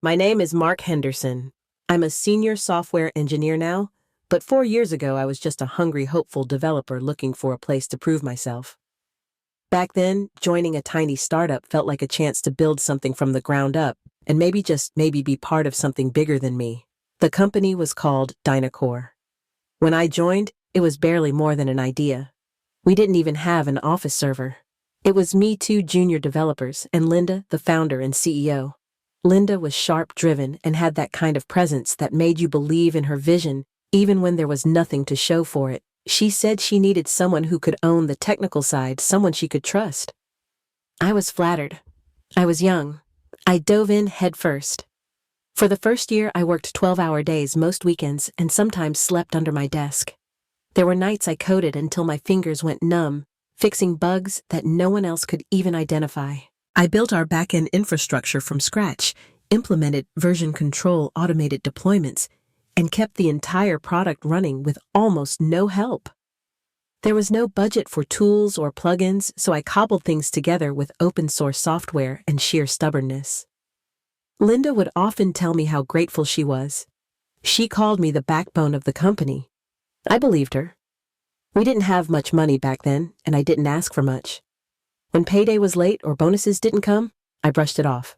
My name is Mark Henderson. I'm a senior software engineer now, but 4 years ago I was just a hungry, hopeful developer looking for a place to prove myself. Back then, joining a tiny startup felt like a chance to build something from the ground up and maybe just maybe be part of something bigger than me. The company was called Dynacore. When I joined, it was barely more than an idea. We didn't even have an office server. It was me, two junior developers, and Linda, the founder and CEO. Linda was sharp-driven and had that kind of presence that made you believe in her vision, even when there was nothing to show for it. She said she needed someone who could own the technical side, someone she could trust. I was flattered. I was young. I dove in head first. For the first year, I worked 12-hour days most weekends and sometimes slept under my desk. There were nights I coded until my fingers went numb, fixing bugs that no one else could even identify. I built our back-end infrastructure from scratch, implemented version control automated deployments, and kept the entire product running with almost no help. There was no budget for tools or plugins, so I cobbled things together with open-source software and sheer stubbornness. Linda would often tell me how grateful she was. She called me the backbone of the company. I believed her. We didn't have much money back then, and I didn't ask for much. When payday was late or bonuses didn't come, I brushed it off.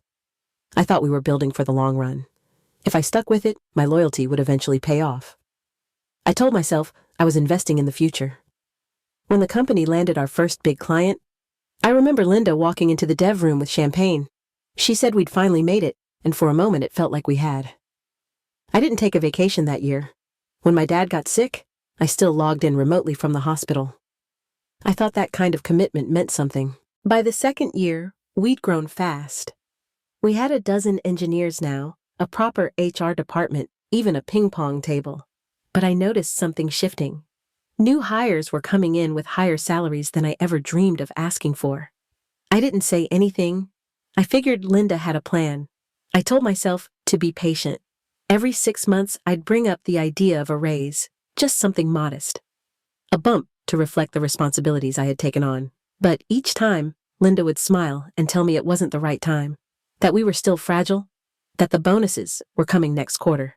I thought we were building for the long run. If I stuck with it, my loyalty would eventually pay off. I told myself I was investing in the future. When the company landed our first big client, I remember Linda walking into the dev room with champagne. She said we'd finally made it, and for a moment it felt like we had. I didn't take a vacation that year. When my dad got sick, I still logged in remotely from the hospital. I thought that kind of commitment meant something. By the second year, we'd grown fast. We had a dozen engineers now, a proper HR department, even a ping-pong table. But I noticed something shifting. New hires were coming in with higher salaries than I ever dreamed of asking for. I didn't say anything. I figured Linda had a plan. I told myself to be patient. Every 6 months, I'd bring up the idea of a raise, just something modest. A bump to reflect the responsibilities I had taken on. But each time, Linda would smile and tell me it wasn't the right time, that we were still fragile, that the bonuses were coming next quarter,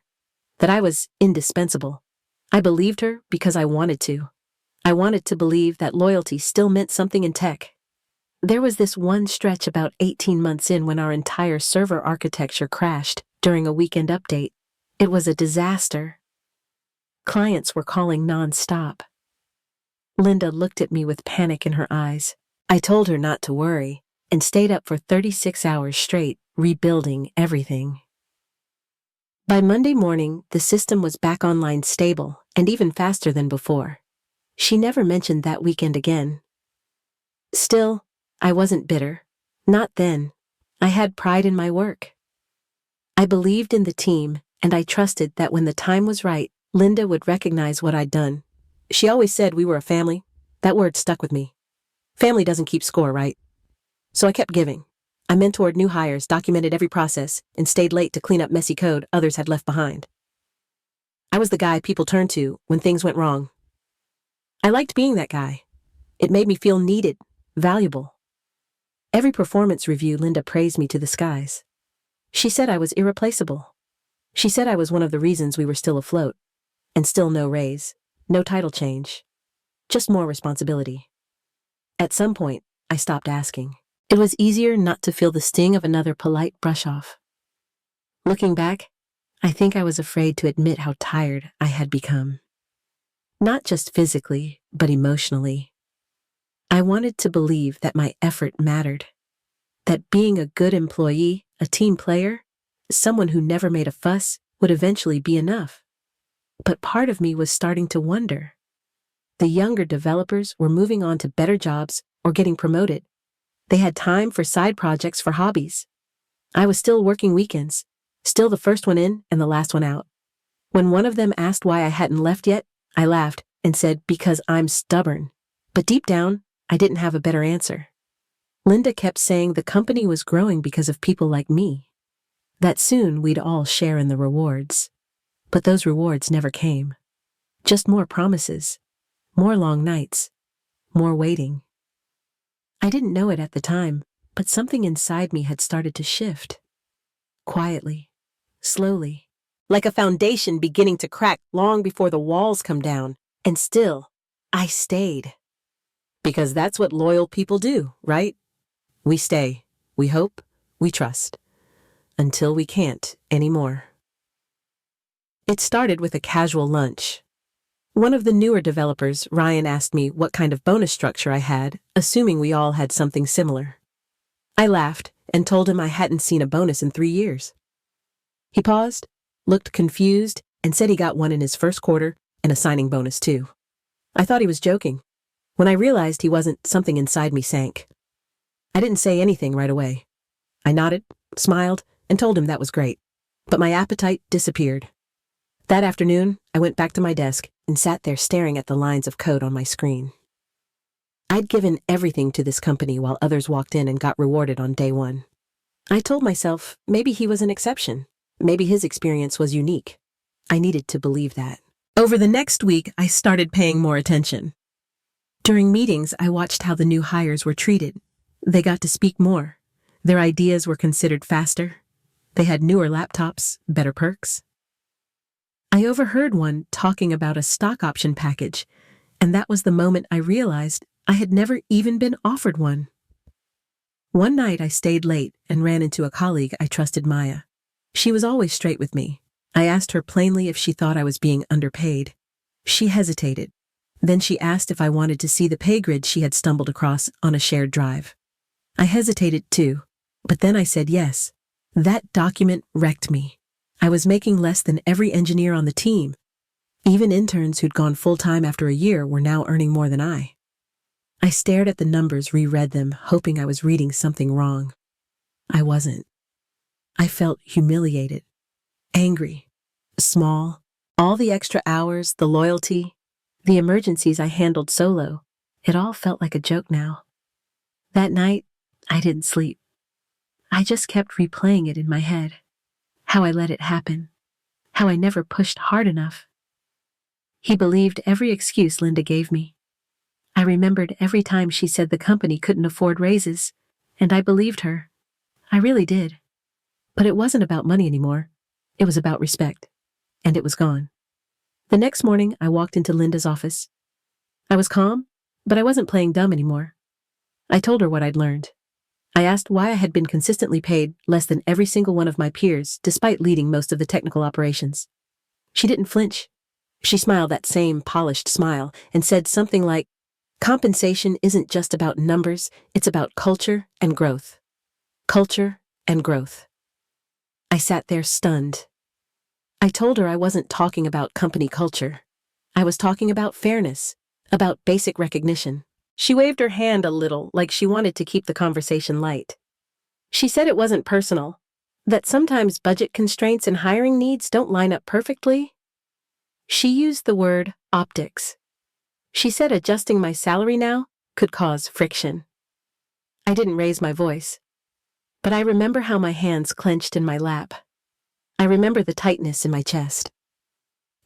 that I was indispensable. I believed her because I wanted to. I wanted to believe that loyalty still meant something in tech. There was this one stretch about 18 months in when our entire server architecture crashed during a weekend update. It was a disaster. Clients were calling non-stop. Linda looked at me with panic in her eyes. I told her not to worry and stayed up for 36 hours straight, rebuilding everything. By Monday morning, the system was back online stable and even faster than before. She never mentioned that weekend again. Still, I wasn't bitter. Not then. I had pride in my work. I believed in the team, and I trusted that when the time was right, Linda would recognize what I'd done. She always said we were a family. That word stuck with me. Family doesn't keep score, right? So I kept giving. I mentored new hires, documented every process, and stayed late to clean up messy code others had left behind. I was the guy people turned to when things went wrong. I liked being that guy. It made me feel needed, valuable. Every performance review, Linda praised me to the skies. She said I was irreplaceable. She said I was one of the reasons we were still afloat. And still no raise, no title change. Just more responsibility. At some point, I stopped asking. It was easier not to feel the sting of another polite brush-off. Looking back, I think I was afraid to admit how tired I had become. Not just physically, but emotionally. I wanted to believe that my effort mattered. That being a good employee, a team player, someone who never made a fuss, would eventually be enough. But part of me was starting to wonder. The younger developers were moving on to better jobs or getting promoted. They had time for side projects, for hobbies. I was still working weekends, still the first one in and the last one out. When one of them asked why I hadn't left yet, I laughed and said, because I'm stubborn. But deep down, I didn't have a better answer. Linda kept saying the company was growing because of people like me. That soon we'd all share in the rewards. But those rewards never came. Just more promises. More long nights. More waiting. I didn't know it at the time, but something inside me had started to shift. Quietly, slowly, like a foundation beginning to crack long before the walls come down. And still, I stayed. Because that's what loyal people do, right? We stay, we hope, we trust, until we can't anymore. It started with a casual lunch. One of the newer developers, Ryan, asked me what kind of bonus structure I had, assuming we all had something similar. I laughed and told him I hadn't seen a bonus in 3 years. He paused, looked confused, and said he got one in his first quarter and a signing bonus too. I thought he was joking. When I realized he wasn't, something inside me sank. I didn't say anything right away. I nodded, smiled, and told him that was great. But my appetite disappeared. That afternoon, I went back to my desk and sat there staring at the lines of code on my screen. I'd given everything to this company while others walked in and got rewarded on day one. I told myself maybe he was an exception. Maybe his experience was unique. I needed to believe that. Over the next week, I started paying more attention. During meetings, I watched how the new hires were treated. They got to speak more. Their ideas were considered faster. They had newer laptops, better perks. I overheard one talking about a stock option package, and that was the moment I realized I had never even been offered one. One night I stayed late and ran into a colleague I trusted, Maya. She was always straight with me. I asked her plainly if she thought I was being underpaid. She hesitated. Then she asked if I wanted to see the pay grid she had stumbled across on a shared drive. I hesitated too, but then I said yes. That document wrecked me. I was making less than every engineer on the team. Even interns who'd gone full-time after a year were now earning more than I. I stared at the numbers, reread them, hoping I was reading something wrong. I wasn't. I felt humiliated, angry, small. All the extra hours, the loyalty, the emergencies I handled solo, it all felt like a joke now. That night, I didn't sleep. I just kept replaying it in my head. How I let it happen. How I never pushed hard enough. He believed every excuse Linda gave me. I remembered every time she said the company couldn't afford raises, and I believed her. I really did. But it wasn't about money anymore. It was about respect. And it was gone. The next morning, I walked into Linda's office. I was calm, but I wasn't playing dumb anymore. I told her what I'd learned. I asked why I had been consistently paid less than every single one of my peers, despite leading most of the technical operations. She didn't flinch. She smiled that same polished smile and said something like, "Compensation isn't just about numbers, it's about culture and growth." Culture and growth. I sat there stunned. I told her I wasn't talking about company culture. I was talking about fairness, about basic recognition. She waved her hand a little, like she wanted to keep the conversation light. She said it wasn't personal, that sometimes budget constraints and hiring needs don't line up perfectly. She used the word optics. She said adjusting my salary now could cause friction. I didn't raise my voice, but I remember how my hands clenched in my lap. I remember the tightness in my chest.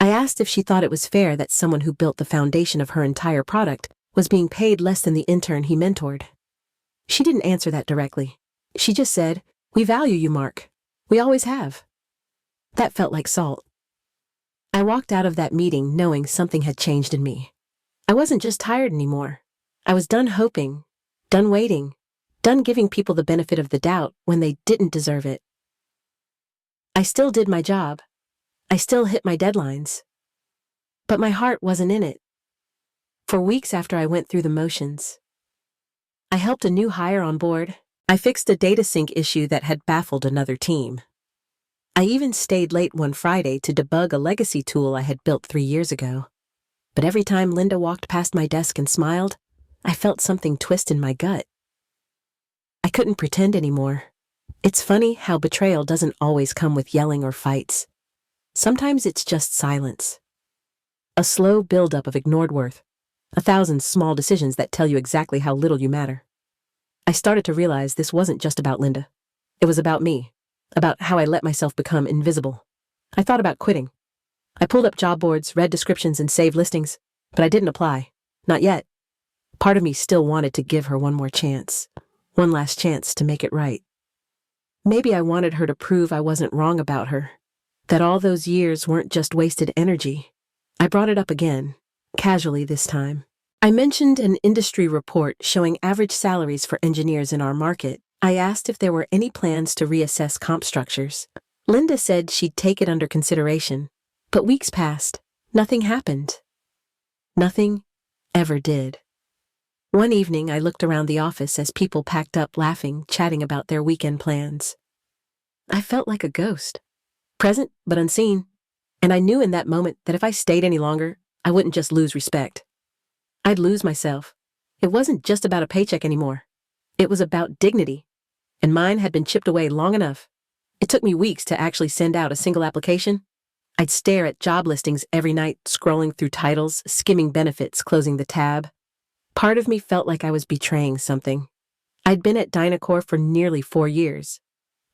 I asked if she thought it was fair that someone who built the foundation of her entire product was being paid less than the intern he mentored. She didn't answer that directly. She just said, "We value you, Mark. We always have." That felt like salt. I walked out of that meeting knowing something had changed in me. I wasn't just tired anymore. I was done hoping, done waiting, done giving people the benefit of the doubt when they didn't deserve it. I still did my job. I still hit my deadlines. But my heart wasn't in it. For weeks after I went through the motions, I helped a new hire on board. I fixed a data sync issue that had baffled another team. I even stayed late one Friday to debug a legacy tool I had built 3 years ago. But every time Linda walked past my desk and smiled, I felt something twist in my gut. I couldn't pretend anymore. It's funny how betrayal doesn't always come with yelling or fights. Sometimes it's just silence. A slow buildup of ignored worth. 1,000 small decisions that tell you exactly how little you matter. I started to realize this wasn't just about Linda. It was about me, about how I let myself become invisible. I thought about quitting. I pulled up job boards, read descriptions, and saved listings, but I didn't apply. Not yet. Part of me still wanted to give her one more chance. One last chance to make it right. Maybe I wanted her to prove I wasn't wrong about her. that all those years weren't just wasted energy. I brought it up again, casually this time. I mentioned an industry report showing average salaries for engineers in our market. I asked if there were any plans to reassess comp structures. Linda said she'd take it under consideration, but weeks passed. Nothing happened. Nothing ever did. One evening, I looked around the office as people packed up laughing, chatting about their weekend plans. I felt like a ghost, present but unseen, and I knew in that moment that if I stayed any longer, I wouldn't just lose respect. I'd lose myself. It wasn't just about a paycheck anymore. It was about dignity, and mine had been chipped away long enough. It took me weeks to actually send out a single application. I'd stare at job listings every night, scrolling through titles, skimming benefits, closing the tab. Part of me felt like I was betraying something. I'd been at Dynacor for nearly 4 years.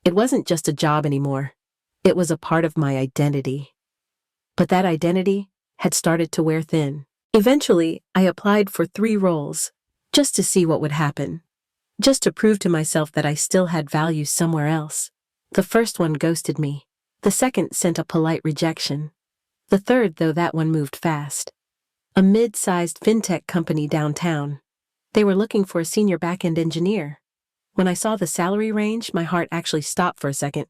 It wasn't just a job anymore. It was a part of my identity. But that identity had started to wear thin. Eventually, I applied for 3 roles, just to see what would happen. Just to prove to myself that I still had value somewhere else. The first one ghosted me. The second sent a polite rejection. The third, though, that one moved fast. A mid-sized fintech company downtown. They were looking for a senior back-end engineer. When I saw the salary range, my heart actually stopped for a second.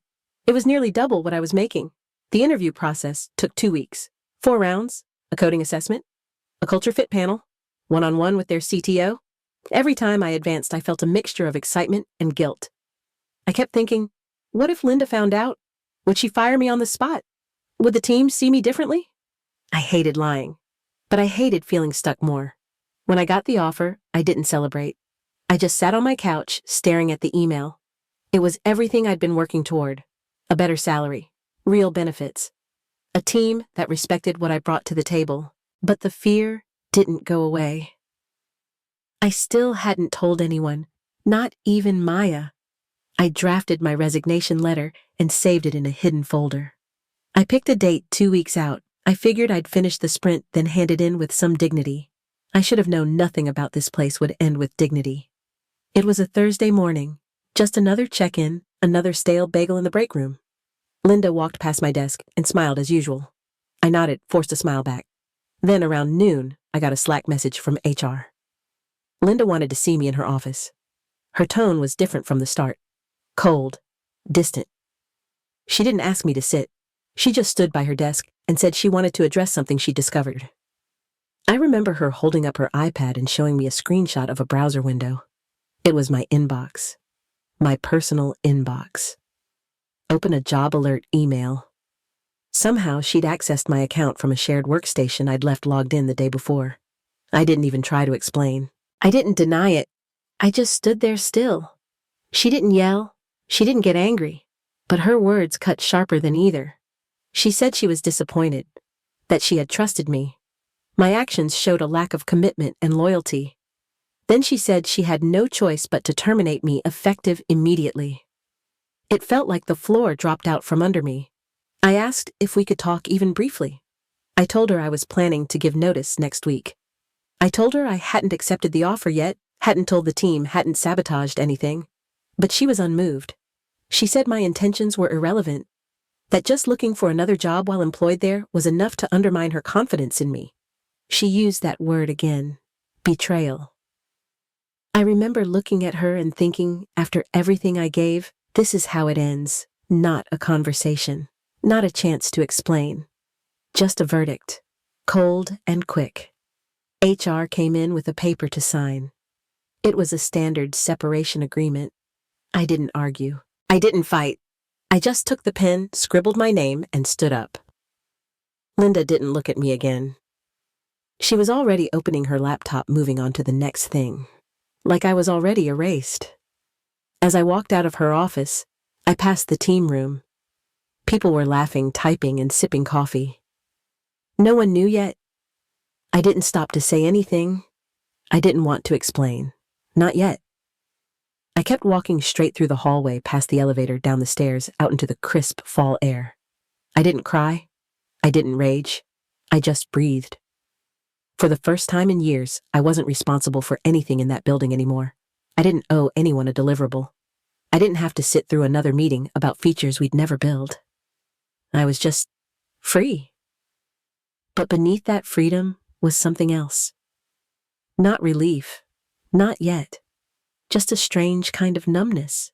It was nearly double what I was making. The interview process took 2 weeks. 4 rounds, a coding assessment, a culture fit panel, one-on-one with their CTO. Every time I advanced, I felt a mixture of excitement and guilt. I kept thinking, what if Linda found out? Would she fire me on the spot? Would the team see me differently? I hated lying, but I hated feeling stuck more. When I got the offer, I didn't celebrate. I just sat on my couch, staring at the email. It was everything I'd been working toward. A better salary, real benefits, a team that respected what I brought to the table. But the fear didn't go away. I still hadn't told anyone, not even Maya. I drafted my resignation letter and saved it in a hidden folder. I picked a date 2 weeks out. I figured I'd finish the sprint, then hand it in with some dignity. I should have known nothing about this place would end with dignity. It was a Thursday morning. Just another check-in, another stale bagel in the break room. Linda walked past my desk and smiled as usual. I nodded, forced a smile back. Then around noon, I got a Slack message from HR. Linda wanted to see me in her office. Her tone was different from the start. Cold, distant. She didn't ask me to sit. She just stood by her desk and said she wanted to address something she discovered. I remember her holding up her iPad and showing me a screenshot of a browser window. It was my inbox. My personal inbox. Open a job alert email. Somehow she'd accessed my account from a shared workstation I'd left logged in the day before. I didn't even try to explain. I didn't deny it. I just stood there still. She didn't yell. She didn't get angry. But her words cut sharper than either. She said she was disappointed, that she had trusted me. My actions showed a lack of commitment and loyalty. Then she said she had no choice but to terminate me effective immediately. It felt like the floor dropped out from under me. I asked if we could talk even briefly. I told her I was planning to give notice next week. I told her I hadn't accepted the offer yet, hadn't told the team, hadn't sabotaged anything. But she was unmoved. She said my intentions were irrelevant, that just looking for another job while employed there was enough to undermine her confidence in me. She used that word again, betrayal. I remember looking at her and thinking, after everything I gave, this is how it ends, not a conversation. Not a chance to explain. Just a verdict. Cold and quick. HR came in with a paper to sign. It was a standard separation agreement. I didn't argue. I didn't fight. I just took the pen, scribbled my name, and stood up. Linda didn't look at me again. She was already opening her laptop, moving on to the next thing. Like I was already erased. As I walked out of her office, I passed the team room. People were laughing, typing, and sipping coffee. No one knew yet. I didn't stop to say anything. I didn't want to explain. Not yet. I kept walking straight through the hallway, past the elevator, down the stairs, out into the crisp fall air. I didn't cry. I didn't rage. I just breathed. For the first time in years, I wasn't responsible for anything in that building anymore. I didn't owe anyone a deliverable. I didn't have to sit through another meeting about features we'd never build. I was just free. But beneath that freedom was something else. Not relief. Not yet. Just a strange kind of numbness.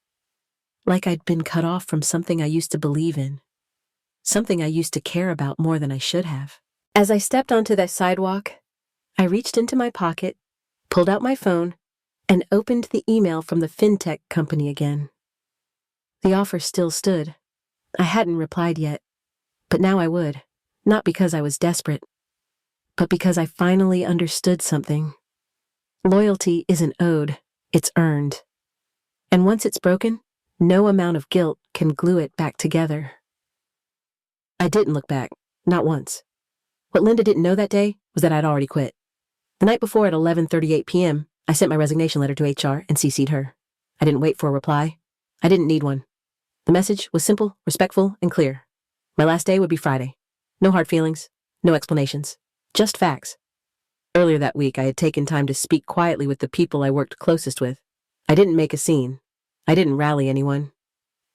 Like I'd been cut off from something I used to believe in. Something I used to care about more than I should have. As I stepped onto that sidewalk, I reached into my pocket, pulled out my phone, and opened the email from the fintech company again. The offer still stood. I hadn't replied yet, but now I would. Not because I was desperate, but because I finally understood something. Loyalty isn't owed, it's earned. And once it's broken, no amount of guilt can glue it back together. I didn't look back, not once. What Linda didn't know that day was that I'd already quit. The night before at 11:38 p.m., I sent my resignation letter to HR and CC'd her. I didn't wait for a reply. I didn't need one. The message was simple, respectful, and clear. My last day would be Friday. No hard feelings, no explanations, just facts. Earlier that week, I had taken time to speak quietly with the people I worked closest with. I didn't make a scene. I didn't rally anyone.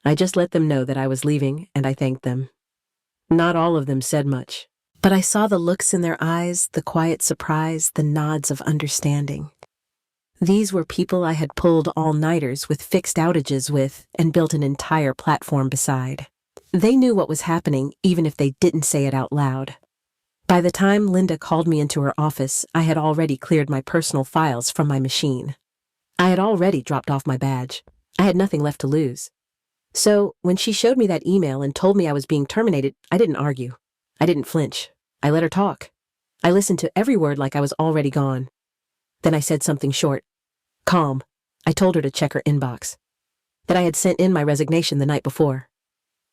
I just let them know that I was leaving, and I thanked them. Not all of them said much, but I saw the looks in their eyes, the quiet surprise, the nods of understanding. These were people I had pulled all-nighters with fixed outages with and built an entire platform beside. They knew what was happening, even if they didn't say it out loud. By the time Linda called me into her office, I had already cleared my personal files from my machine. I had already dropped off my badge. I had nothing left to lose. So, when she showed me that email and told me I was being terminated, I didn't argue. I didn't flinch. I let her talk. I listened to every word like I was already gone. Then I said something short. Calm. I told her to check her inbox. That I had sent in my resignation the night before.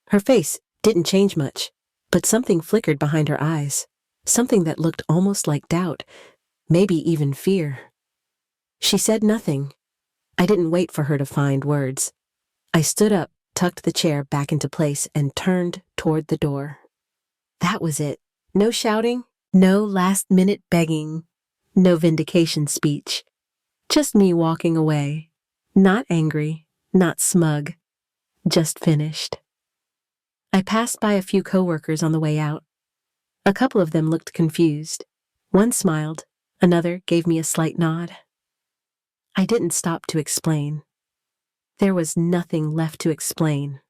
Her face didn't change much, but something flickered behind her eyes. Something that looked almost like doubt, maybe even fear. She said nothing. I didn't wait for her to find words. I stood up, tucked the chair back into place, and turned toward the door. That was it. No shouting, no last-minute begging, no vindication speech. Just me walking away. Not angry, not smug, just finished. I passed by a few coworkers on the way out. A couple of them looked confused. One smiled, another gave me a slight nod. I didn't stop to explain. There was nothing left to explain.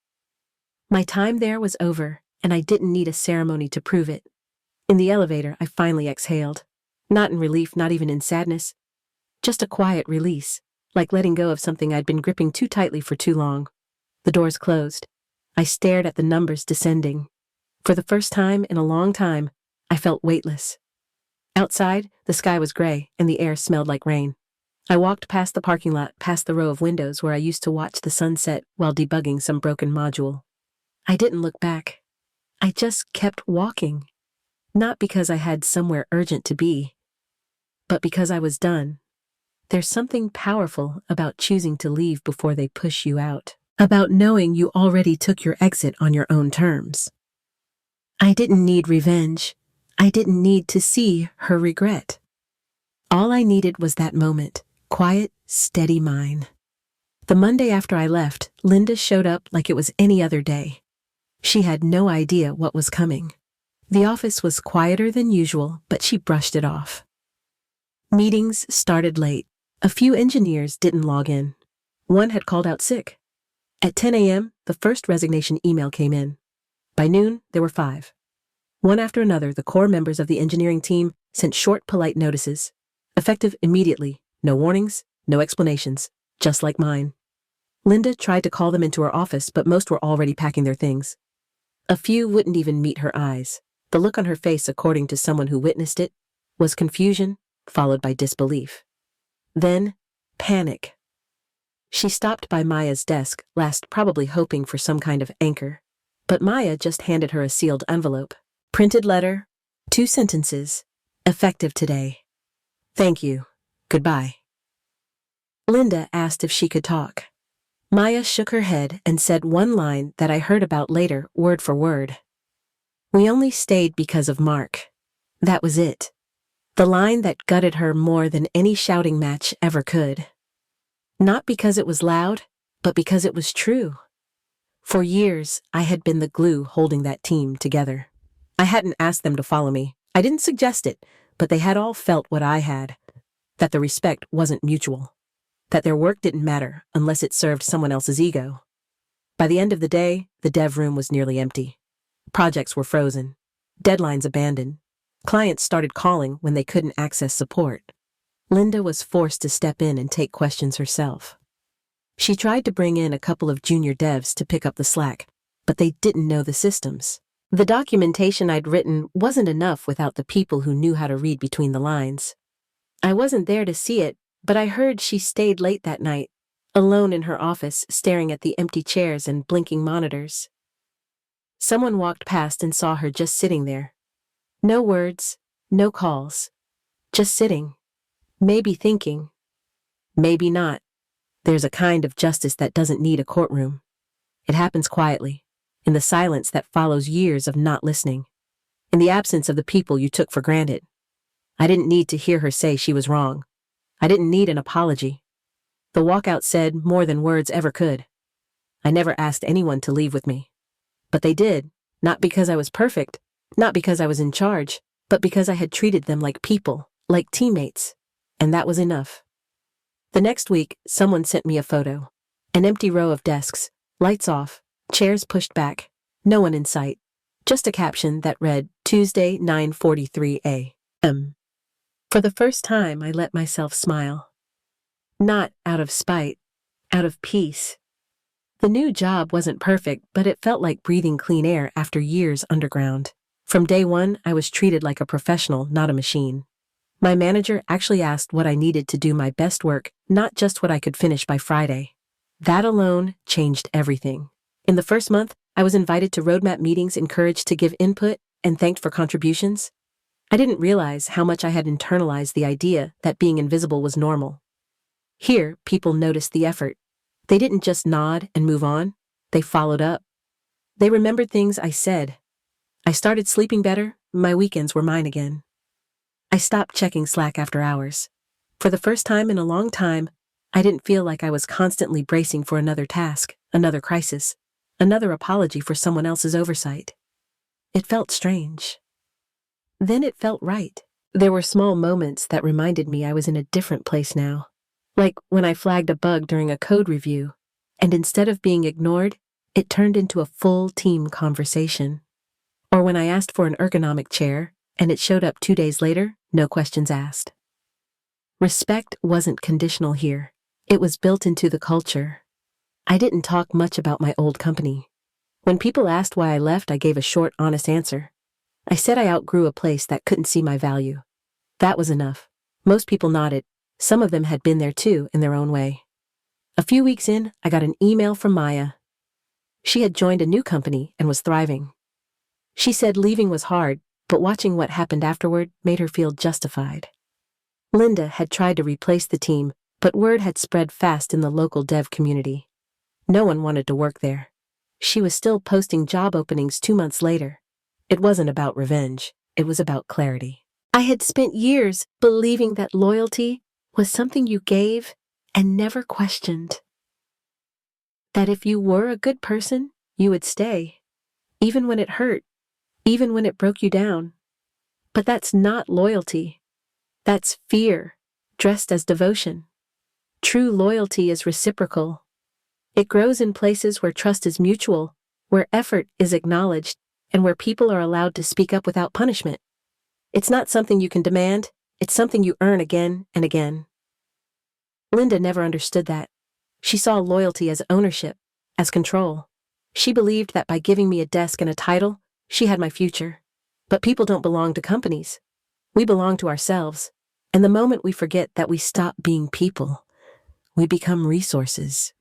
My time there was over, and I didn't need a ceremony to prove it. In the elevator, I finally exhaled. Not in relief, not even in sadness. Just a quiet release, like letting go of something I'd been gripping too tightly for too long. The doors closed. I stared at the numbers descending. For the first time in a long time, I felt weightless. Outside, the sky was gray, and the air smelled like rain. I walked past the parking lot, past the row of windows where I used to watch the sunset while debugging some broken module. I didn't look back. I just kept walking. Not because I had somewhere urgent to be, but because I was done. There's something powerful about choosing to leave before they push you out. About knowing you already took your exit on your own terms. I didn't need revenge. I didn't need to see her regret. All I needed was that moment, quiet, steady mine. The Monday after I left, Linda showed up like it was any other day. She had no idea what was coming. The office was quieter than usual, but she brushed it off. Meetings started late. A few engineers didn't log in. One had called out sick. At 10 a.m., the first resignation email came in. By noon, there were 5. One after another, the core members of the engineering team sent short, polite notices. Effective immediately. No warnings, no explanations. Just like mine. Linda tried to call them into her office, but most were already packing their things. A few wouldn't even meet her eyes. The look on her face, according to someone who witnessed it, was confusion, followed by disbelief. Then, panic. She stopped by Maya's desk, last probably hoping for some kind of anchor. But Maya just handed her a sealed envelope. Printed letter, 2 sentences, effective today. Thank you. Goodbye. Linda asked if she could talk. Maya shook her head and said one line that I heard about later, word for word. We only stayed because of Mark. That was it. The line that gutted her more than any shouting match ever could. Not because it was loud, but because it was true. For years, I had been the glue holding that team together. I hadn't asked them to follow me. I didn't suggest it, but they had all felt what I had, that the respect wasn't mutual, that their work didn't matter unless it served someone else's ego. By the end of the day, the dev room was nearly empty. Projects were frozen, deadlines abandoned. Clients started calling when they couldn't access support. Linda was forced to step in and take questions herself. She tried to bring in a couple of junior devs to pick up the slack, but they didn't know the systems. The documentation I'd written wasn't enough without the people who knew how to read between the lines. I wasn't there to see it, but I heard she stayed late that night, alone in her office, staring at the empty chairs and blinking monitors. Someone walked past and saw her just sitting there. No words, no calls. Just sitting. Maybe thinking. Maybe not. There's a kind of justice that doesn't need a courtroom. It happens quietly, in the silence that follows years of not listening, in the absence of the people you took for granted. I didn't need to hear her say she was wrong. I didn't need an apology. The walkout said more than words ever could. I never asked anyone to leave with me. But they did, not because I was perfect, not because I was in charge, but because I had treated them like people, like teammates. And that was enough. The next week, someone sent me a photo. An empty row of desks, lights off, chairs pushed back, no one in sight. Just a caption that read, Tuesday, 9:43 a.m. For the first time, I let myself smile. Not out of spite, out of peace. The new job wasn't perfect, but it felt like breathing clean air after years underground. From day one, I was treated like a professional, not a machine. My manager actually asked what I needed to do my best work, not just what I could finish by Friday. That alone changed everything. In the first month, I was invited to roadmap meetings, encouraged to give input, and thanked for contributions. I didn't realize how much I had internalized the idea that being invisible was normal. Here, people noticed the effort. They didn't just nod and move on. They followed up. They remembered things I said. I started sleeping better. My weekends were mine again. I stopped checking Slack after hours. For the first time in a long time, I didn't feel like I was constantly bracing for another task, another crisis, another apology for someone else's oversight. It felt strange. Then it felt right. There were small moments that reminded me I was in a different place now. Like when I flagged a bug during a code review, and instead of being ignored, it turned into a full team conversation. Or when I asked for an ergonomic chair, and it showed up 2 days later, no questions asked. Respect wasn't conditional here. It was built into the culture. I didn't talk much about my old company. When people asked why I left, I gave a short, honest answer. I said I outgrew a place that couldn't see my value. That was enough. Most people nodded. Some of them had been there too, in their own way. A few weeks in, I got an email from Maya. She had joined a new company and was thriving. She said leaving was hard, but watching what happened afterward made her feel justified. Linda had tried to replace the team, but word had spread fast in the local dev community. No one wanted to work there. She was still posting job openings 2 months later. It wasn't about revenge. It was about clarity. I had spent years believing that loyalty was something you gave and never questioned. That if you were a good person, you would stay, even when it hurt, even when it broke you down. But that's not loyalty. That's fear, dressed as devotion. True loyalty is reciprocal. It grows in places where trust is mutual, where effort is acknowledged, and where people are allowed to speak up without punishment. It's not something you can demand, it's something you earn again and again. Linda never understood that. She saw loyalty as ownership, as control. She believed that by giving me a desk and a title, she had my future. But people don't belong to companies. We belong to ourselves. And the moment we forget that we stop being people, we become resources.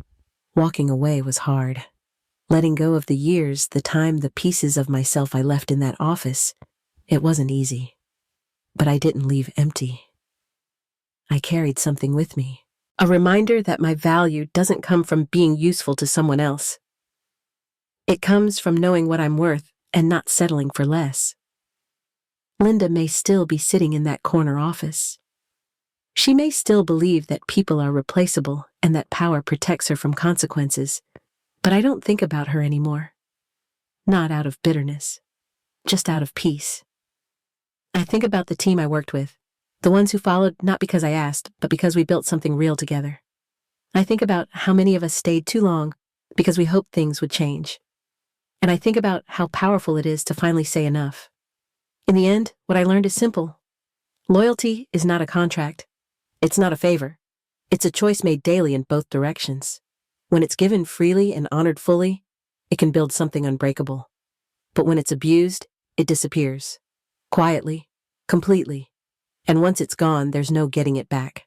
Walking away was hard. Letting go of the years, the time, the pieces of myself I left in that office, it wasn't easy. But I didn't leave empty. I carried something with me. A reminder that my value doesn't come from being useful to someone else. It comes from knowing what I'm worth and not settling for less. Linda may still be sitting in that corner office. She may still believe that people are replaceable and that power protects her from consequences. But I don't think about her anymore. Not out of bitterness, just out of peace. I think about the team I worked with, the ones who followed not because I asked, but because we built something real together. I think about how many of us stayed too long because we hoped things would change. And I think about how powerful it is to finally say enough. In the end, what I learned is simple. Loyalty is not a contract. It's not a favor. It's a choice made daily in both directions. When it's given freely and honored fully, it can build something unbreakable. But when it's abused, it disappears. Quietly, completely. And once it's gone, there's no getting it back.